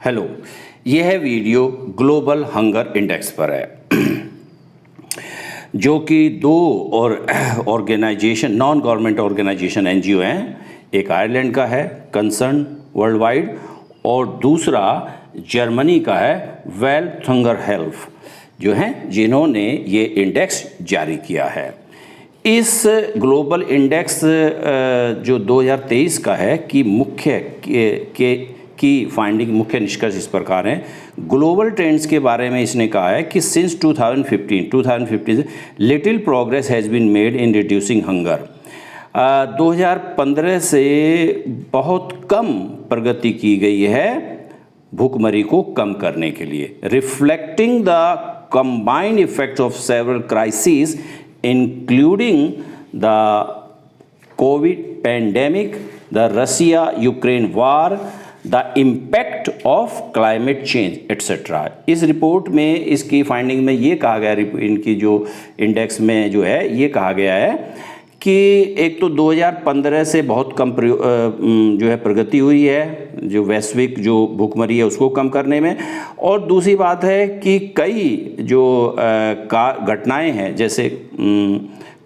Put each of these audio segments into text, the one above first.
Hello, यह video global hunger index पर है जो कि दो और organization non government organization NGO हैं। एक आयरलैंड का है कंसर्न वर्ल्ड वाइड और दूसरा जर्मनी का है वेल्थ हंगर हेल्प जो हैं जिन्होंने ये इंडेक्स जारी किया है। इस ग्लोबल इंडेक्स जो 2023 का है कि की फाइंडिंग मुख्य निष्कर्ष इस प्रकार हैं। ग्लोबल ट्रेंड्स के बारे में इसने कहा है कि since 2015 little progress has been made in reducing hunger. 2015 से बहुत कम प्रगति की गई है भूखमरी को कम करने के लिए, reflecting the combined effect of several crisis including the COVID pandemic, the Russia Ukraine war, the impact of climate change etcetera. इस रिपोर्ट में इसकी फाइंडिंग में ये कहा गया, इनकी जो इंडेक्स में जो है ये कहा गया है कि एक तो 2015 से बहुत कम जो है प्रगति हुई है जो वैश्विक जो भूखमरी है उसको कम करने में, और दूसरी बात है कि कई जो घटनाएं हैं जैसे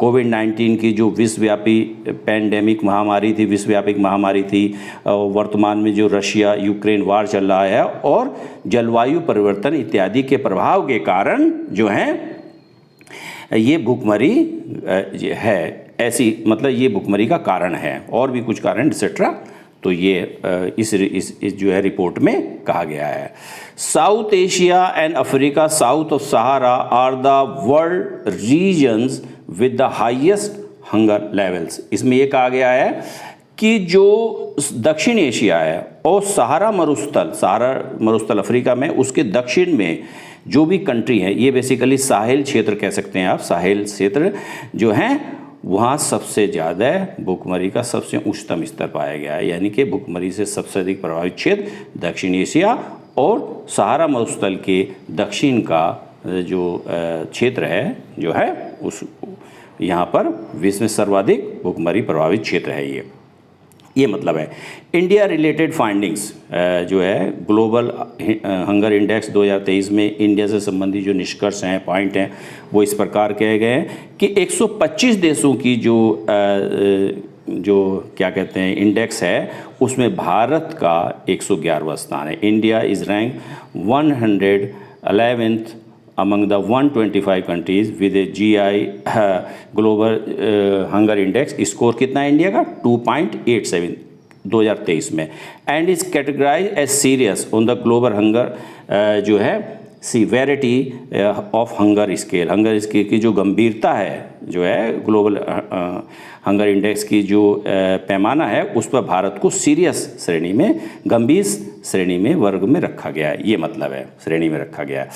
कोविड-19 की जो विश्वव्यापी पैंडेमिक महामारी थी, विश्वव्यापी महामारी थी, वर्तमान में जो रशिया यूक्रेन वार चल रहा है और जलवायु परिवर्तन इत्यादि के प्रभाव के कारण जो है ये भूखमरी है, ऐसी मतलब ये भूखमरी का कारण है और भी कुछ कारण एक्सेट्रा। तो ये इस जो है रिपोर्ट में कहा गया है। South Asia and Africa south of Sahara are the world regions with the highest hunger levels. इसमें ये कहा गया है कि जो दक्षिण एशिया है और सहारा मरुस्थल अफ्रीका में, उसके दक्षिण में जो भी कंट्री है, ये बेसिकली साहिल क्षेत्र कह सकते हैं आप, साहिल क्षेत्र जो हैं वहाँ सबसे ज़्यादा भूखमरी का सबसे उच्चतम स्तर पाया गया है। यानी कि भूखमरी से सबसे अधिक प्रभावित क्षेत्र दक्षिण एशिया और सहारा मरुस्थल के दक्षिण का जो क्षेत्र है जो है उस यहाँ पर विश्व में सर्वाधिक भूखमरी प्रभावित क्षेत्र है ये मतलब है। इंडिया रिलेटेड फाइंडिंग्स जो है ग्लोबल हंगर इंडेक्स 2023 में इंडिया से संबंधित जो निष्कर्ष हैं, पॉइंट हैं, वो इस प्रकार कहे गए हैं कि 125 देशों की जो क्या कहते हैं इंडेक्स है उसमें भारत का 111वां स्थान है। India is rank 111th among the 125 countries with a GI global hunger index. Score कितना है इंडिया का? 2.87 2023 में, and is categorize as serious on the global hunger जो है सीवेरिटी ऑफ हंगर स्केल की जो गंभीरता है जो है ग्लोबल हंगर इंडेक्स की जो पैमाना है उस पर भारत को सीरियस श्रेणी में, गंभीर श्रेणी में, वर्ग में रखा गया है। ये मतलब है श्रेणी में रखा गया है।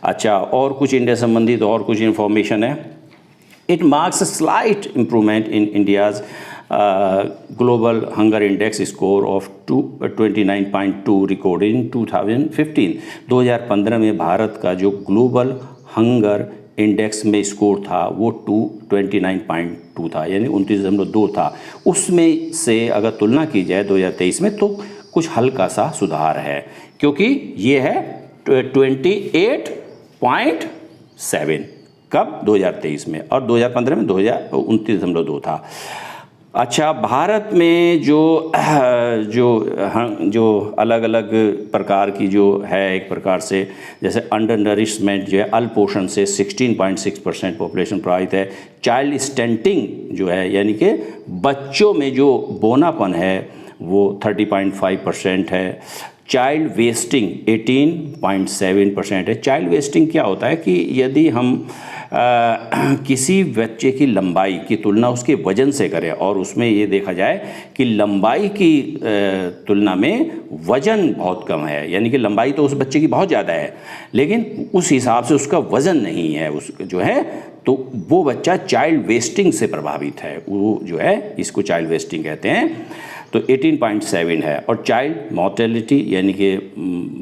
अच्छा, और कुछ इंडिया संबंधित और कुछ इन्फॉर्मेशन है। It marks a slight improvement in India's global hunger index score of 29.2 recorded in 2015। 2015 में भारत का जो ग्लोबल हंगर इंडेक्स में स्कोर था वो 29.2 था, यानी 29.2 था। उसमें से अगर तुलना की जाए 2023 में तो कुछ हल्का सा सुधार है, क्योंकि ये है 28.7 कब 2023 में, और 2015 में 29.2 था। अच्छा, भारत में जो अलग अलग प्रकार की जो है, एक प्रकार से जैसे अंडर नरिशमेंट जो है, अल्पोषण से 16.6% पॉपुलेशन प्रभावित है। चाइल्ड स्टंटिंग जो है यानी कि बच्चों में जो बोनापन है वो 30.5% है। चाइल्ड वेस्टिंग 18.7% है। चाइल्ड वेस्टिंग क्या होता है कि यदि हम किसी बच्चे की लंबाई की तुलना उसके वजन से करें और उसमें ये देखा जाए कि लंबाई की तुलना में वजन बहुत कम है, यानी कि लंबाई तो उस बच्चे की बहुत ज़्यादा है लेकिन उस हिसाब से उसका वजन नहीं है उस जो है, तो वो बच्चा चाइल्ड वेस्टिंग से प्रभावित है। वो जो है इसको चाइल्ड वेस्टिंग कहते हैं। तो 18.7 है। और चाइल्ड मॉर्टेलिटी यानी कि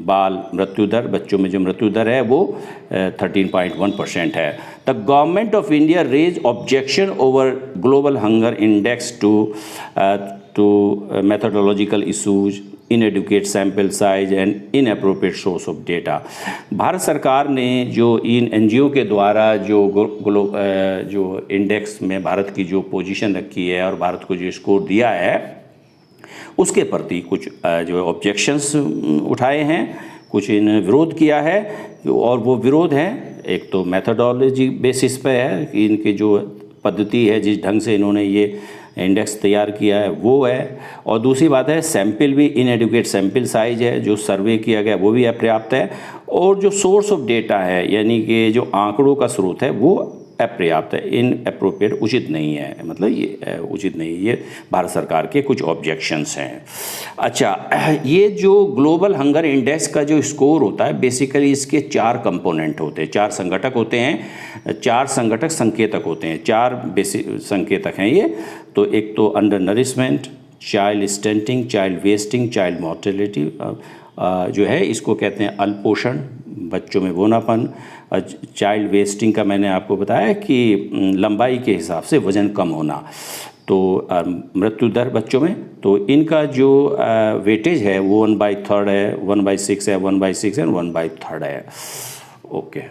बाल मृत्यु दर, बच्चों में जो मृत्यु दर है वो 13.1% है। The government of India raise objection over global hunger index to methodological issues inadequate sample size and inappropriate source of data. Bharat सरकार ने जो इन एनजीओ के द्वारा जो इंडेक्स में भारत की जो पोजीशन रखी है और भारत को जो स्कोर दिया है, उसके प्रति कुछ जो ऑब्जेक्शंस उठाए हैं, कुछ इन विरोध किया है। और वो विरोध है, एक तो मेथडोलॉजी बेसिस पे है कि इनकी जो पद्धति है, जिस ढंग से इन्होंने ये इंडेक्स तैयार किया है वो है, और दूसरी बात है सैम्पल भी इनएडुकेट सैम्पल साइज है, जो सर्वे किया गया वो भी अपर्याप्त है, और जो सोर्स ऑफ डेटा है यानी कि जो आंकड़ों का स्रोत है वो अपर्याप्त है, इनअप्रोप्रिएट, उचित नहीं है, मतलब ये उचित नहीं है। ये भारत सरकार के कुछ ऑब्जेक्शंस हैं। अच्छा, ये जो ग्लोबल हंगर इंडेक्स का जो स्कोर होता है, बेसिकली इसके 4 कंपोनेंट होते हैं, 4 संघटक होते हैं, 4 संघटक संकेतक होते हैं, 4 बेसिक संकेतक हैं ये। तो एक तो under nourishment, child stunting, child wasting, child mortality जो है, इसको कहते हैं अल्पोषण, बच्चों में बोनापन। चाइल्ड वेस्टिंग का मैंने आपको बताया कि लंबाई के हिसाब से वज़न कम होना। तो मृत्यु दर बच्चों में, तो इनका जो वेटेज है वो 1/3 है, 1/6 है, 1/6 है, 1/3 है। ओके।